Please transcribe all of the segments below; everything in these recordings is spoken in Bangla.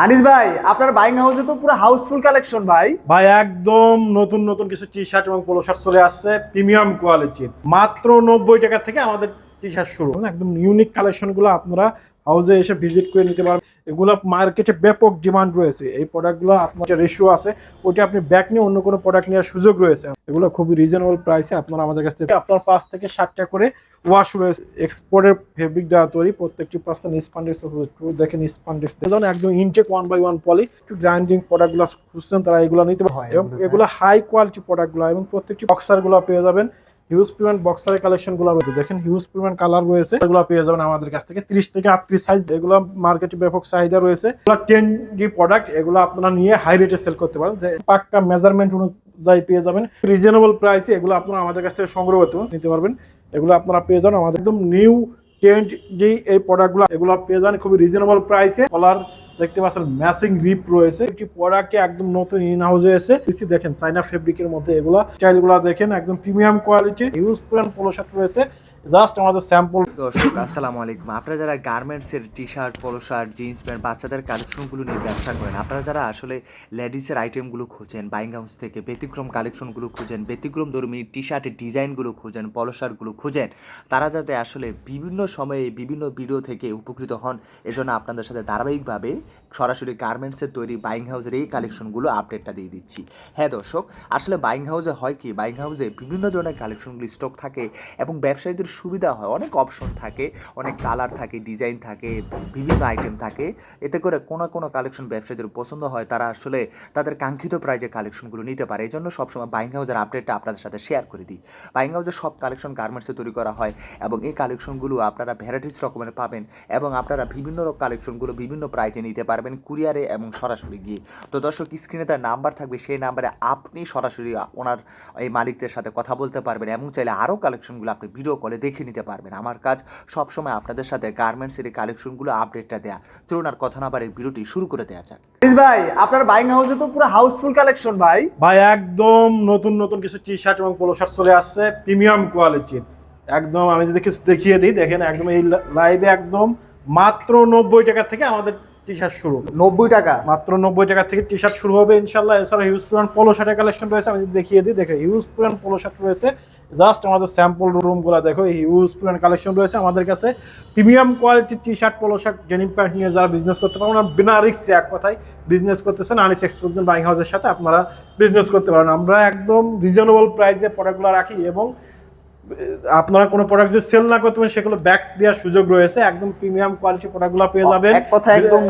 আনিস ভাই, আপনার বাইং হাউসে তো পুরো হাউসফুল কালেকশন ভাই। ভাই একদম নতুন নতুন কিছু টি শার্ট এবং পোলো শার্ট চলে আসছে প্রিমিয়াম কোয়ালিটির। মাত্র 90 টাকা থেকে আমাদের টি শার্ট শুরু। একদম ইউনিক কালেকশন গুলো আপনারা হাউসে এসে ভিজিট করে নিতে পারবেন। এগুলো মার্কেটে ব্যাপক ডিমান্ড রয়েছে। এই প্রোডাক্টগুলো আপনার যে রেশিও আছে ওটা আপনি ব্যাক নিয়ে অন্য কোনো প্রোডাক্ট নেওয়ার সুযোগ রয়েছে। এগুলো খুবই রিজনেবল প্রাইসে আপনারা আমাদের কাছ থেকে আপনার 5 থেকে 7টা করে ওয়াশ রয়েছে। এক্সপোর্টের ফেব্রিক দেওয়া তৈরি, প্রত্যেকটি পার্সেন্ট স্পান্ডেক্স দেখেন স্পান্ডেক্স একদম ইনটেক 1/1 পলি। একটু গ্রাইন্ডিং প্রোডাক্টগুলো খুঁজছেন তারা এগুলো নিতে পারে এবং এগুলো হাই কোয়ালিটি প্রোডাক্টগুলো এবং প্রত্যেকটি বক্সারগুলো পেয়ে যাবেন। হিউজ পরিমাণ বক্সারের কালেকশনগুলো রয়েছে, দেখেন হিউজ পরিমাণ কালার রয়েছে। এগুলো পেয়ে যাবেন আমাদের কাছ থেকে 30 থেকে 38 সাইজ। এগুলো মার্কেটে ব্যাপক চাহিদা রয়েছে। এগুলো 10G প্রোডাক্ট, এগুলো আপনারা নিয়ে হাই রেটে সেল করতে পারেন। যে পাক্কা মেজারমেন্ট অনুযায়ী পেয়ে যাবেন রিজনেবল প্রাইসে। এগুলো আপনারা আমাদের কাছ থেকে সংগ্রহ করতে নিতে পারবেন। এগুলো আপনারা পেয়ে যাবেন আমাদের একদম নিউ 10G এই প্রোডাক্টগুলো। এগুলো পেয়ে যাবেন খুবই রিজনেবল প্রাইসে। কলার দেখতে পাচ্ছেন ম্যাচিং রিপ রয়েছে। একটি প্রোডাক্টে একদম নতুন ইন হাউসে এসে দেখেন চাইনা ফেব্রিকের মধ্যে এগুলো স্টাইলগুলো দেখেন একদম প্রিমিয়াম কোয়ালিটির। হিউজ পরিমাণ পোলো শার্ট রয়েছে, জাস্ট আমাদের স্যাম্পল। দর্শক আসসালামু আলাইকুম। আপনারা যারা গার্মেন্টসের T shirt, polo shirt, jeans pant, বাচ্চাদের কালেকশনগুলো নিয়ে ব্যবসা করেন, আপনারা যারা আসলে লেডিসের আইটেমগুলো খোঁজেন, বাইং হাউস থেকে ব্যতিক্রম কালেকশনগুলো খুঁজেন, ব্যতিক্রম ধর্মী টি শার্টের ডিজাইনগুলো খোঁজেন, পোলো শার্টগুলো খোঁজেন, তারা যাতে আসলে বিভিন্ন সময়ে বিভিন্ন ভিডিও থেকে উপকৃত হন, এজন্য আপনাদের সাথে ধারাবাহিকভাবে সরাসরি গার্মেন্টসের তৈরি বাইং হাউসের এই কালেকশনগুলো আপডেটটা দিয়ে দিচ্ছি। হ্যাঁ দর্শক, আসলে বাইং হাউসে হয় কি, বাইং হাউসে বিভিন্ন ধরনের কালেকশনগুলো স্টক থাকে এবং ব্যবসায়ীদের সুবিধা হয়, অনেক অপশন থাকে, অনেক কালার থাকে, ডিজাইন থাকে, বিভিন্ন আইটেম থাকে। এতে করে কোনো কালেকশন ব্যবসায়ীদের পছন্দ হয়, তারা আসলে তাদের কাঙ্ক্ষিত প্রাইজে কালেকশনগুলো নিতে পারে। এই জন্য সবসময় বাইং হাউসের আপডেটটা আপনাদের সাথে শেয়ার করে দিই। বাইং হাউসের সব কালেকশন গার্মেন্টসে তৈরি করা হয় এবং এই কালেকশনগুলো আপনারা ভ্যারাইটিস রকমের পাবেন এবং আপনারা বিভিন্ন কালেকশনগুলো বিভিন্ন প্রাইজে নিতে পারবেন কুরিয়ারে এবং সরাসরি গিয়ে। তো দর্শক, স্ক্রিনে তার নাম্বার থাকবে, সেই নাম্বারে আপনি সরাসরি ওনার এই মালিকদের সাথে কথা বলতে পারবেন এবং চাইলে আরও কালেকশনগুলো আপনি ভিডিও কলে দেখে নিতে পারবেন। আমার কাজ সবসময় আপনাদের সাথে গার্মেন্টসের এই কালেকশনগুলো আপডেটটা দেয়া। চলুন আর কথা না বাড়ি ভিডিওটি শুরু করে দেওয়া যাক। আনিস ভাই, আপনার বাইং হাউসে তো পুরো হাউসফুল কালেকশন ভাই। ভাই একদম নতুন নতুন কিছু টি শার্ট এবং পোলো শার্ট চলে আসছে প্রিমিয়াম কোয়ালিটির। একদম আমি যদি কিছু দেখিয়ে দিই, দেখেন একদম এই লাইভে একদম মাত্র 90 টাকা থেকে আমাদের টি শার্ট শুরু। 90 টাকা? মাত্র 90 টাকা থেকে টি শার্ট শুরু হবে ইনশাল্লাহ। এছাড়া হিউজ পরিমাণ পোলো শার্টের কালেকশন রয়েছে, আমি যদি দেখিয়ে দিই, দেখে হিউজ পরিমাণ পোলো শার্ট রয়েছে। জাস্ট আমাদের স্যাম্পল রুমগুলো দেখো, হিউজ পরিমাণ কালেকশন রয়েছে আমাদের কাছে। প্রিমিয়াম কোয়ালিটির T shirt, polo shirt, denim pant নিয়ে যারা বিজনেস করতে পারবেন, বিনা রিস্কে এক কথায় বিজনেস করতেছেন আনিস এক্সপোর্ট বাইং হাউসের সাথে আপনারা বিজনেস করতে পারেন। আমরা একদম রিজনেবল প্রাইসে প্রোডাক্টগুলো রাখি এবং আপনারা কোনো প্রোডাক্ট যদি সেল না করতে পারেন সেগুলো ব্যাক দেওয়ার সুযোগ রয়েছে। একদম প্রিমিয়াম কোয়ালিটি প্রোডাক্টগুলো পেয়ে যাবেন এক কথা একদম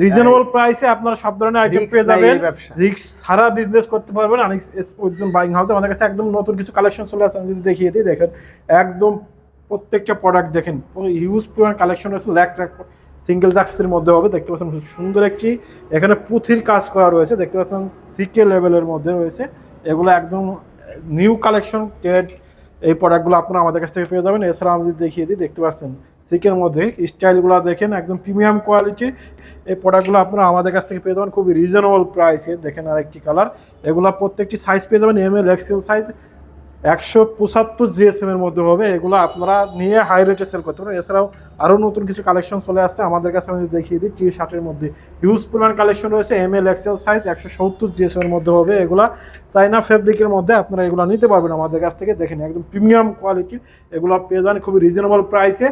রিজনেবল প্রাইসে। আপনারা সব ধরনের আইটেম পেয়ে যাবেন, রিস্ক ছাড়া বিজনেস করতে পারবেন আনিস এক্সপোর্ট বাইং হাউসে। আমাদের কাছে একদম নতুন কিছু কালেকশন চলে আসে, আমি যদি দেখিয়ে দিই, দেখেন একদম প্রত্যেকটা প্রোডাক্ট দেখেন হিউজ পরিমাণ কালেকশন আছে। ল্যাক সিঙ্গেল জাক্সের মধ্যে হবে, দেখতে পাচ্ছেন সুন্দর একটি এখানে পুঁথির কাজ করা রয়েছে, দেখতে পাচ্ছেন সিকে লেভেলের মধ্যে রয়েছে। এগুলো একদম নিউ কালেকশন টেড এই প্রোডাক্টগুলো আপনারা আমাদের কাছ থেকে পেয়ে যাবেন। এছাড়া আমি যদি দেখিয়ে দিই, দেখতে পাচ্ছেন সিকের মধ্যে স্টাইলগুলো দেখেন একদম প্রিমিয়াম কোয়ালিটির। এই প্রোডাক্টগুলো আপনারা আমাদের কাছ থেকে পেয়ে যাবেন খুবই রিজনেবল প্রাইসে। দেখেন আরেকটি কালার, এগুলো প্রত্যেকটি সাইজ পেয়ে যাবেন এমএল এক্সেল সাইজ, 175 GSM এর মধ্যে হবে। এগুলো আপনারা নিয়ে হাই রেটে সেল করতে পারেন। এছাড়াও আরও নতুন কিছু কালেকশন চলে আসছে আমাদের কাছে, আমি দেখিয়ে দিই। টি শার্টের মধ্যে হিউজ পরিমাণ কালেকশন রয়েছে, এমএল এক্সেল সাইজ, 170 GSM এর মধ্যে হবে। এগুলা চাইনা ফেব্রিকের মধ্যে আপনারা এগুলো নিতে পারবেন আমাদের কাছ থেকে। দেখেন একদম প্রিমিয়াম কোয়ালিটির, এগুলো পেয়ে যাবেন খুবই রিজনেবল প্রাইসে,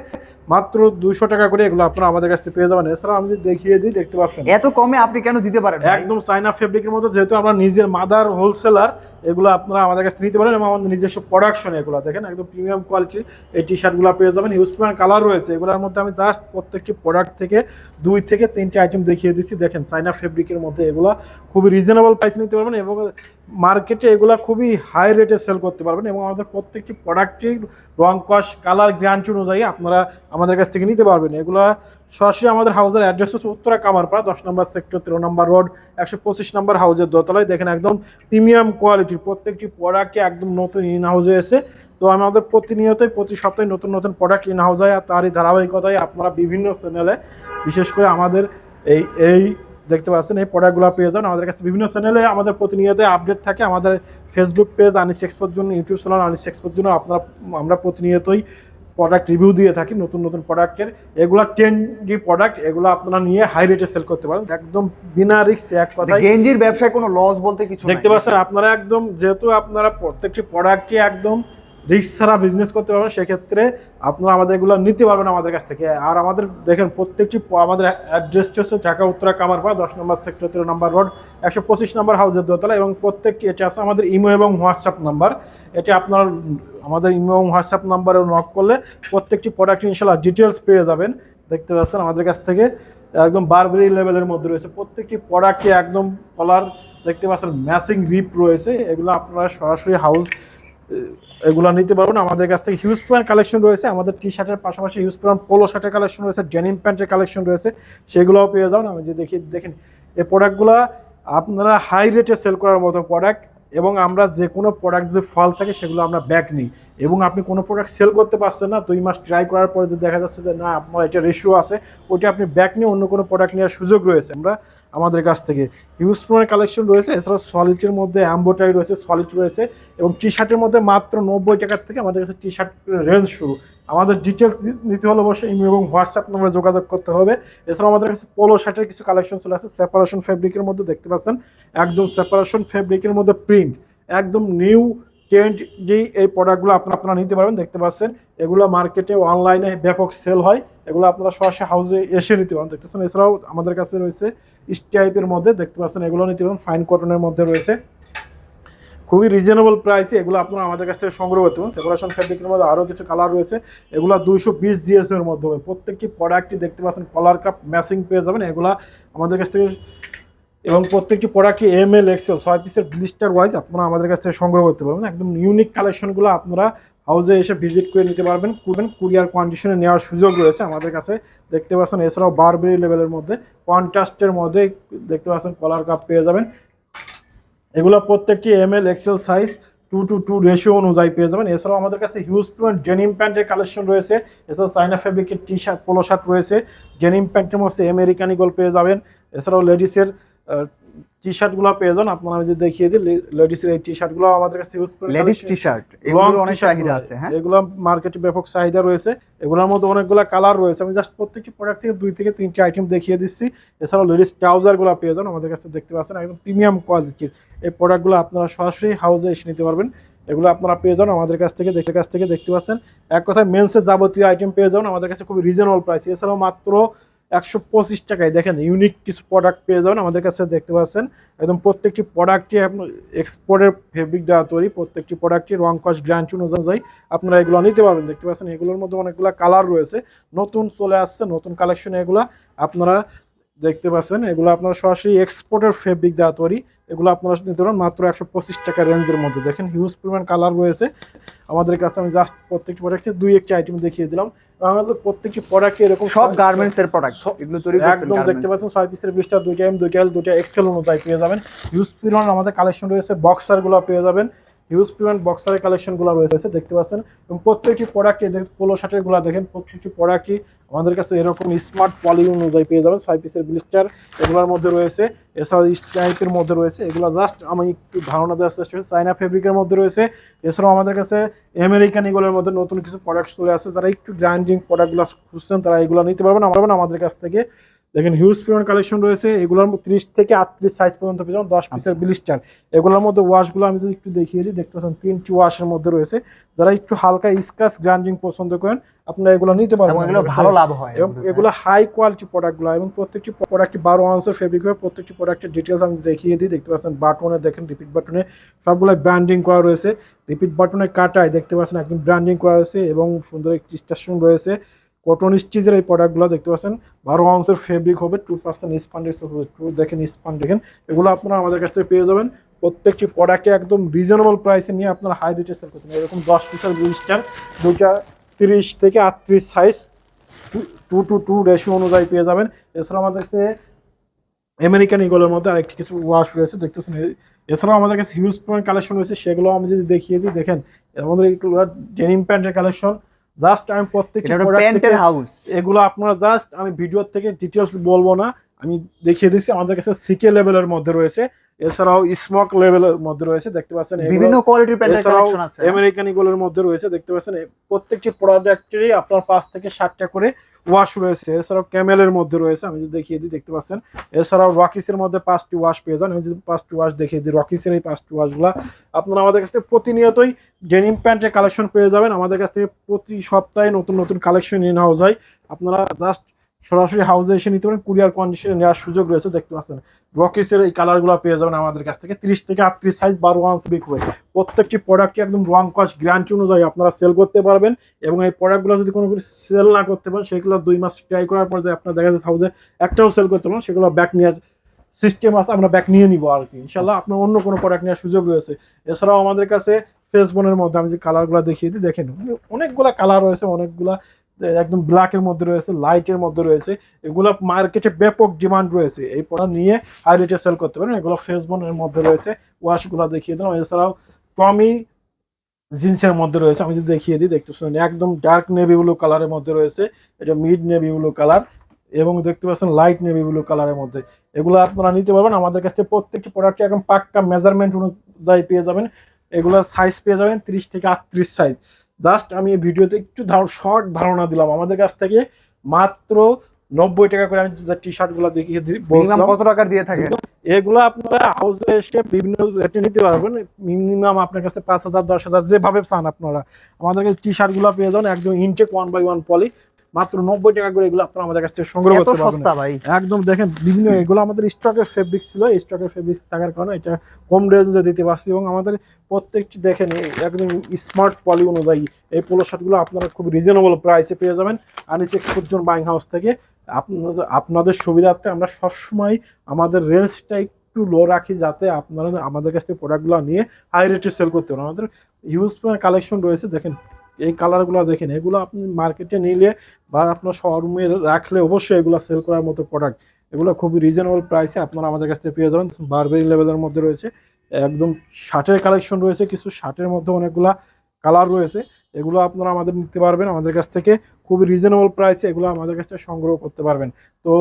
মাত্র 200 টাকা করে এগুলো আপনারা আমাদের কাছ থেকে পেয়ে যাবেন। এছাড়াও আমি যদি দেখিয়ে দিই, দেখতে পাচ্ছেন এত কমে আপনি কেন দিতে পারেন? একদম চাইনা ফেব্রিকের মধ্যে, যেহেতু আমরা নিজের মাদার হোলসেলার, এগুলো আপনারা আমাদের কাছে নিতে পারেন এবং আমাদের নিজস্ব প্রোডাকশন। এগুলো দেখেন একদম প্রিমিয়াম কোয়ালিটির এই টি শার্টগুলো পেয়ে যাবেন। হিউজ পরিমাণ কালার রয়েছে এগুলোর মধ্যে। আমি জাস্ট প্রত্যেকটি প্রোডাক্ট থেকে 2 থেকে 3টি আইটেম দেখিয়ে দিচ্ছি। দেখেন চাইনা ফেব্রিকের মধ্যে এগুলো খুবই রিজনেবল প্রাইসে নিতে পারবেন এবং মার্কেটে এগুলো খুবই হাই রেটে সেল করতে পারবেন এবং আমাদের প্রত্যেকটি প্রোডাক্টই রং কস কালার গ্যারান্টি অনুযায়ী আপনারা আমাদের কাছ থেকে নিতে পারবেন। এগুলো সরাসরি আমাদের হাউসের অ্যাড্রেস হচ্ছে উত্তরা কামারপাড়া 10 নম্বর সেক্টর, 13 নম্বর রোড, 125 নম্বর হাউসের দোতলায়। দেখেন একদম প্রিমিয়াম কোয়ালিটির প্রত্যেকটি প্রোডাক্টে একদম নতুন ইন হাউসে এসে। তো আমাদের প্রতিনিয়তই প্রতি সপ্তাহে নতুন নতুন প্রোডাক্ট ইন হাউস হয়, আর তারই ধারাবাহিকতায় আপনারা বিভিন্ন চ্যানেলে, বিশেষ করে আমাদের এই দেখতে পাচ্ছেন এই প্রোডাক্টগুলো পেয়ে যান আমাদের কাছে বিভিন্ন চ্যানেলে। আমাদের প্রতিনিয়ত আপডেট থাকে। আমাদের ফেসবুক পেজ আনিস এক্সপোর্ট জন্য, ইউটিউব চ্যানেল আনিস এক্সপোর্ট জন্য আমরা প্রতিনিয়তই প্রোডাক্ট রিভিউ দিয়ে থাকি নতুন নতুন প্রোডাক্টের। এগুলা ট্রেন্ডি প্রোডাক্ট, এগুলো আপনারা নিয়ে হাই রেটে সেল করতে পারেন একদম বিনা রিস্ক। এক কথায় গেঞ্জির ব্যবসায় কোনো লস বলতে কিছু নাই। দেখতে পাচ্ছেন আপনারা একদম, যেহেতু আপনারা প্রত্যেকটি প্রোডাক্টই একদম রিস্ক ছাড়া বিজনেস করতে পারবেন, সেক্ষেত্রে আপনারা আমাদের এগুলো নিতে পারবেন আমাদের কাছ থেকে। আর আমাদের দেখেন প্রত্যেকটি আমাদের অ্যাড্রেসটি হচ্ছে ঢাকা উত্তরা কামারপাড়া 10 নম্বর সেক্টর 13 নম্বর রোড 125 নম্বর হাউসের দোতলা। এবং প্রত্যেকটি এটা আছে আমাদের ইমো এবং হোয়াটসঅ্যাপ নাম্বার। এটা আপনার আমাদের ইমো এবং হোয়াটসঅ্যাপ নাম্বারে নক করলে প্রত্যেকটি প্রোডাক্ট ইনশাল্লাহ ডিটেলস পেয়ে যাবেন। দেখতে পাচ্ছেন আমাদের কাছ থেকে একদম বারবেরি লেভেলের মধ্যে রয়েছে প্রত্যেকটি প্রোডাক্টে একদম কলার দেখতে পাচ্ছেন ম্যাচিং রিপ রয়েছে। এগুলো আপনারা সরাসরি এগুলো নিতে পারবেন আমাদের কাছ থেকে। হিউজ প্যান্ট কালেকশন রয়েছে আমাদের, টি শার্টের পাশাপাশি হিউজ প্যান্ট পোলো শার্টের কালেকশন রয়েছে, ডেনিম প্যান্টের কালেকশন রয়েছে, সেগুলোও পেয়ে যাবেন। আমি যে দেখেন এই প্রোডাক্টগুলো আপনারা হাই রেটে সেল করার মতো প্রোডাক্ট। এবং আমরা যে কোনো প্রোডাক্ট যদি ফল থাকে সেগুলো আমরা ব্যাক নিই। এবং আপনি কোনো প্রোডাক্ট সেল করতে পারছেন না, 2 মাস ট্রাই করার পরে যদি দেখা যাচ্ছে যে না আপনার এটা রেশিও আছে, ওইটা আপনি ব্যাক নিয়ে অন্য কোনো প্রোডাক্ট নেওয়ার সুযোগ রয়েছে আমাদের কাছ থেকে। হিউজ প্যান্টের কালেকশন রয়েছে, এছাড়াও সলিডের মধ্যে এমব্রয়ডারি রয়েছে, সলিড রয়েছে। এবং টি শার্টের মধ্যে মাত্র 90 টাকার থেকে আমাদের কাছে টি শার্ট রেঞ্জ শুরু। আমাদের ডিটেলস নিতে হলে অবশ্যই ইমেল এবং হোয়াটসঅ্যাপ নম্বরে যোগাযোগ করতে হবে। এছাড়াও আমাদের কাছে পোলো শার্টের কিছু কালেকশন চলে আসে সেপারেশন ফেব্রিকের মধ্যে, দেখতে পাচ্ছেন একদম সেপারেশন ফেব্রিকের মধ্যে প্রিন্ট, একদম নিউ ট্রেন্ড যেই এই প্রোডাক্টগুলো আপনারা নিতে পারবেন। দেখতে পাচ্ছেন এগুলো মার্কেটে অনলাইনে ব্যাপক সেল হয়, এগুলো আপনারা সরাসরি হাউসে এসে নিতে পারেন। দেখতেছেন এছাড়াও আমাদের কাছে রয়েছে স্টাইপের মধ্যে, দেখতে পাচ্ছেন এগুলো নিতে পারেন, ফাইন কটনের মধ্যে রয়েছে, খুবই রিজনেবল প্রাইসে এগুলো আপনারা আমাদের কাছ থেকে সংগ্রহ করতে পারেন। সেপারেশন ফেব্রিকের মধ্যে আরও কিছু কালার রয়েছে, এগুলো 220 GS এর মধ্যে হবে। প্রত্যেকটি প্রোডাক্টই দেখতে পাচ্ছেন কলার কাপ ম্যাচিং পেয়ে যাবেন এগুলা আমাদের কাছ থেকে। এবং প্রত্যেকটি প্রোডাক্টই ML XL 6 পিসের ব্লিস্টার ওয়াইজ আপনারা আমাদের কাছ থেকে সংগ্রহ করতে পারবেন। একদম ইউনিক কালেকশনগুলো আপনারা হাউসে এসে ভিজিট করে নিতে পারবেন, কুরিয়ার কন্ডিশনে নেওয়ার সুযোগ রয়েছে আমাদের কাছে। দেখতে পাচ্ছেন এছাড়াও বারবেরি লেভেলের মধ্যে কন্ট্রাস্টের মধ্যে দেখতে পাচ্ছেন কলার কাপ পেয়ে যাবেন। এগুলো প্রত্যেকটি ML XL সাইজ 2:2 রেশিও অনুযায়ী পেয়ে যাবেন। এছাড়াও আমাদের কাছে হিউজ প্যান্ট ডেনিম প্যান্টের কালেকশন রয়েছে, এছাড়াও চাইনা ফেব্রিকের টি শার্ট পোলো শার্ট রয়েছে, ডেনিম প্যান্টের মধ্যে আমেরিকান ইগল পেয়ে যাবেন। এছাড়াও লেডিসের টি শার্টগুলো পেয়ে যান, আপনারা আমি যে দেখিয়ে দিই লেডিসের এই টি শার্টগুলো আমাদের কাছে ইউজ করে। লেডিস টি শার্ট এগুলোর অনেক চাহিদা আছে। হ্যাঁ, এগুলো মার্কেটে ব্যাপক চাহিদা রয়েছে, এগুলোর মধ্যে অনেকগুলো কালার রয়েছে। আমি জাস্ট প্রত্যেকটি প্রোডাক্ট থেকে 2 থেকে 3টি আইটেম দেখিয়ে দিচ্ছি। এছাড়াও লেডিস ট্রাউজারগুলো পেয়ে যান আমাদের কাছে, দেখতে পাচ্ছেন একদম প্রিমিয়াম কোয়ালিটির এই প্রোডাক্টগুলো আপনারা সরাসরি হাউসে এসে নিতে পারবেন। এগুলো আপনারা পেয়ে যান আমাদের কাছ থেকে দেখতে পাচ্ছেন। এক কথায় মেন্সের যাবতীয় আইটেম পেয়ে যান আমাদের কাছে খুবই রিজনেবল প্রাইস। এছাড়াও মাত্র 125 টাকায় দেখেন ইউনিক কিছু প্রোডাক্ট পেয়ে যাবেন আমাদের কাছে, দেখতে পাচ্ছেন একদম প্রত্যেকটি প্রোডাক্টই আপনার এক্সপোর্টের ফেব্রিক দেওয়া তৈরি, প্রত্যেকটি প্রোডাক্টই রং কস্ট গ্যারান্টি অনুযায়ী আপনারা এগুলো নিতে পারবেন। দেখতে পাচ্ছেন এগুলোর মধ্যে অনেকগুলো কালার রয়েছে, নতুন চলে আসছে নতুন কালেকশন, এগুলো আপনারা দেখতে পাচ্ছেন এগুলো আপনারা সরাসরি এক্সপোর্টের ফেব্রিক দেওয়া তৈরি, এগুলো আপনারা নিতে পারেন মাত্র 125 টাকা রেঞ্জের মধ্যে। দেখেন হিউজ পরিমাণ কালার রয়েছে আমাদের কাছে। আমি জাস্ট প্রত্যেকটি প্রোডাক্টে 2-1টি আইটেম দেখিয়ে দিলাম। আমাদের প্রত্যেকটি প্রোডাক্টে এরকম সব গার্মেন্টস এর প্রোডাক্ট এগুলো তৈরি করছেন একদম দেখতে পাচ্ছেন 6 পিসের ব্লিস্টার 2টা M 2টা L 2টা XL অনুযায়ী পেয়ে যাবেন। হিউজ পরিমাণ আমাদের কালেকশন রয়েছে, বক্সারগুলো পেয়ে যাবেন, হিউজ পরিমাণ বক্সারের কালেকশনগুলো রয়েছে দেখতে পাচ্ছেন। এবং প্রত্যেকটি প্রোডাক্টে পোলো শার্টেরগুলো দেখেন প্রত্যেকটি প্রোডাক্টই আমাদের কাছে এরকম স্মার্ট পলি অনুযায়ী পেয়ে যাবেন। 6 পিসের ব্লিস্টার এগুলোর মধ্যে রয়েছে, এছাড়াও স্ট্রাইপের মধ্যে রয়েছে, এগুলো জাস্ট আমি একটু ধারণা দেওয়ার চেষ্টা করছি। চাইনা ফেব্রিকের মধ্যে রয়েছে, এছাড়াও আমাদের কাছে আমেরিকান ইগলের মধ্যে নতুন কিছু প্রোডাক্ট চলে আসছে। যারা একটু গ্রাইন্ডিং প্রোডাক্টগুলো খুঁজছেন তারা এগুলো নিতে পারবেন আমাদের কাছ থেকে। দেখেন হিউজ পরিমাণ কালেকশন রয়েছে, এগুলোর 30 থেকে 38 সাইজ পর্যন্ত পেয়ে যাবেন 10 পিসের ব্লিস্টার। এগুলোর মধ্যে ওয়াশগুলো আমি যদি একটু দেখিয়ে দিই, দেখতে পাচ্ছেন 3টি ওয়াশের মধ্যে রয়েছে। যারা একটু হালকা স্কাচ গ্রাইন্ডিং পছন্দ করেন আপনারা এগুলো নিতে পারবেন, এগুলো ভালো লাভ হয়। এবং এগুলো হাই কোয়ালিটি প্রোডাক্টগুলো, এবং প্রত্যেকটি প্রোডাক্টই 12 আউন্সের ফেব্রিক হবে। প্রত্যেকটি প্রোডাক্টের ডিটেলস আমি দেখিয়ে দিই, দেখতে পাচ্ছেন বাটনে দেখেন রিপিট বাটনে সবগুলো ব্র্যান্ডিং করা রয়েছে, রিপিট বাটনে কাটায় দেখতে পাচ্ছেন একদম ব্র্যান্ডিং করা রয়েছে, এবং সুন্দর একটি স্টেশন রয়েছে। কটন স্টিচের এই প্রোডাক্টগুলো দেখতে পাচ্ছেন 12 আউন্সের ফেব্রিক হবে, 2% স্পন্ডেক্স হবে, দেখেন স্পন দেখেন, এগুলো আপনারা আমাদের কাছ থেকে পেয়ে যাবেন। প্রত্যেকটি প্রোডাক্টে একদম রিজনেবল প্রাইসে নিয়ে আপনারা হাই রেটে সেল করতে পারেন। এরকম 10 পিসের ব্লিস্টার 2টা 30 থেকে 38 সাইজ 2:2 রেশিও অনুযায়ী পেয়ে যাবেন। এছাড়াও আমাদের কাছে আমেরিকান ইগলের মধ্যে আরেকটি কিছু ওয়াশ রয়েছে দেখতেছেন। এছাড়াও আমাদের কাছে হিউজ পরিমাণ কালেকশন রয়েছে, সেগুলো আমি যদি দেখিয়ে দিই, দেখেন আমাদের ডেনিম প্যান্টের কালেকশন। জাস্ট আমি প্রত্যেকটি প্যান্টের হাউস এগুলো আপনারা জাস্ট আমি ভিডিও থেকে ডিটেলস বলবো না, আমি দেখিয়ে দিচ্ছি। আমাদের কাছে সিকে লেভেলের মধ্যে রয়েছে, এছাড়াও স্মোক লেভেলের মধ্যে রয়েছে, দেখতে পাচ্ছেন বিভিন্ন কোয়ালিটির প্যান্টের এছাড়াও কালেকশন আছে। আমেরিকান ইগলের মধ্যে রয়েছে, দেখতে পাচ্ছেন প্রত্যেকটি প্রোডাক্টেরই আপনার 5 থেকে 7টা করে ওয়াশ রয়েছে। এছাড়াও ক্যামেলের মধ্যে রয়েছে, আমি যদি দেখিয়ে দিই, দেখতে পাচ্ছেন। এছাড়াও রকিসের মধ্যে 5টি ওয়াশ পেয়ে যান। আমি যদি 5টি ওয়াশ দেখিয়ে দিই, রকিসের এই 5টি ওয়াশগুলো আপনারা আমাদের কাছ থেকে প্রতিনিয়তই ডেনিম প্যান্টের কালেকশন পেয়ে যাবেন। আমাদের কাছ থেকে প্রতি সপ্তাহে নতুন নতুন কালেকশন ইন হাউস হয়, আপনারা জাস্ট সরাসরি হাউসে এসে নিতে পারেন, কুরিয়ার কন্ডিশনে নেওয়ার সুযোগ রয়েছে। দেখতে পাচ্ছেন রকিসের এই কালারগুলো পেয়ে যাবেন আমাদের কাছ থেকে 30 থেকে 38 সাইজ 12 ounce বিক হয়। প্রত্যেকটি প্রোডাক্টই একদম রং কস্ট গ্যারান্টি অনুযায়ী আপনারা সেল করতে পারবেন, এবং এই প্রোডাক্টগুলো যদি কোনো কিছু সেল না করতে পারেন, সেগুলো 2 মাস ট্রাই করার পর যে আপনার দেখা যাচ্ছে হাউসে একটাও সেল করতে পারেন, সেগুলো ব্যাক নেওয়ার সিস্টেম আছে, আমরা ব্যাক নিয়ে নিবো আর কি ইনশাল্লাহ। আপনার অন্য কোনো প্রোডাক্ট নেওয়ার সুযোগ রয়েছে। এছাড়াও আমাদের কাছে ফেসবোনের মধ্যে আমি যে কালারগুলো দেখিয়ে দিই, দেখেন অনেকগুলা কালার রয়েছে, অনেকগুলা একদম ব্ল্যাকের মধ্যে রয়েছে, লাইটের মধ্যে রয়েছে। এগুলো মার্কেটে ব্যাপক ডিমান্ড রয়েছে, এই প্রোডাক্ট নিয়ে হাই রেটে সেল করতে পারেন। এগুলো ফেসবোনের মধ্যে রয়েছে, ওয়াশগুলো দেখিয়ে দিলাম। এছাড়াও টমি জিন্সের মধ্যে রয়েছে, আমি যদি দেখিয়ে দিই, দেখতে পাচ্ছেন একদম ডার্ক নেভি ব্লু কালারের মধ্যে রয়েছে, এটা মিড নেভি ব্লু কালার, এবং দেখতে পাচ্ছেন লাইট নেভি ব্লু কালারের মধ্যে। এগুলো আপনারা নিতে পারবেন আমাদের কাছ থেকে। প্রত্যেকটি প্রোডাক্টে একদম পাক্কা মেজারমেন্ট অনুযায়ী পেয়ে যাবেন। এগুলোর সাইজ পেয়ে যাবেন 30 থেকে 38 সাইজ। জাস্ট আমি এই ভিডিওতে একটু শর্ট ধারণা দিলাম। আমাদের কাছ থেকে মাত্র 90 টাকা করে আমি যে টি শার্ট গুলো দেখিয়ে মিনিমাম কত টাকার দিয়ে থাকেন? এগুলো আপনারা হাউসে এসে বিভিন্ন রেটে নিতে পারবেন। মিনিমাম আপনার কাছে 5,000 10,000 যেভাবে চান আপনারা আমাদের কাছে টি শার্ট গুলো পেয়ে যান একদম ইনটেক 1/1 পলি, মাত্র 90 টাকা করে। এগুলো আপনারা আমাদের কাছ থেকে সংগ্রহ এত করতে পারবেন। সস্তা ভাই! একদম দেখেন বিভিন্ন এগুলো আমাদের স্টকের ফেব্রিক ছিল, স্টকের ফেব্রিক থাকার কারণে এটা কম রেঞ্জে দিতে পারছি, এবং আমাদের প্রত্যেকটি দেখেন একদম স্মার্ট পলি অনুযায়ী এই পোলো শার্টগুলো আপনারা খুব রিজনেবল প্রাইসে পেয়ে যাবেন আনিস এক্সপোর্টজন বাইং হাউস থেকে। আপনাদের সুবিধার্থে আমরা সবসময় আমাদের রেঞ্জটা একটু লো রাখি, যাতে আপনারা আমাদের কাছ থেকে প্রোডাক্টগুলো নিয়ে হাই রেটে সেল করতে পারেন। আমাদের হিউজ কালেকশন রয়েছে, দেখেন এই কালারগুলো দেখেন। এগুলো আপনি মার্কেটে নিলে বা আপনার শোরুমে রাখলে অবশ্যই এগুলো সেল করার মতো প্রোডাক্ট। এগুলো খুবই রিজনেবল প্রাইসে আপনারা আমাদের কাছ থেকে পেয়ে যাবেন। বারবেরি লেভেলের মধ্যে রয়েছে, একদম শার্টের কালেকশন রয়েছে, কিছু শার্টের মধ্যে অনেকগুলা কালার রয়েছে। এগুলো আপনারা আমাদের নিতে পারবেন আমাদের কাছ থেকে খুবই রিজনেবল প্রাইসে, এগুলো আমাদের কাছ থেকে সংগ্রহ করতে পারবেন। তো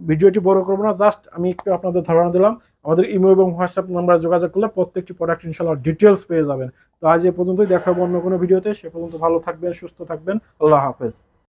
ভিডিওটি বড় করবো না, জাস্ট আমি একটু আপনাদের ধারণা দিলাম। আমাদের ইমো এবং হোয়াটসঅ্যাপ নাম্বার যোগাযোগ করলে প্রত্যেকটি প্রোডাক্ট ইনশাআল্লাহ ডিটেলস পেয়ে যাবেন। তো আজ এ পর্যন্তই, দেখাবো অন্য কোনো ভিডিওতে। সে পর্যন্ত ভালো থাকবেন, সুস্থ থাকবেন, আল্লাহ হাফেজ।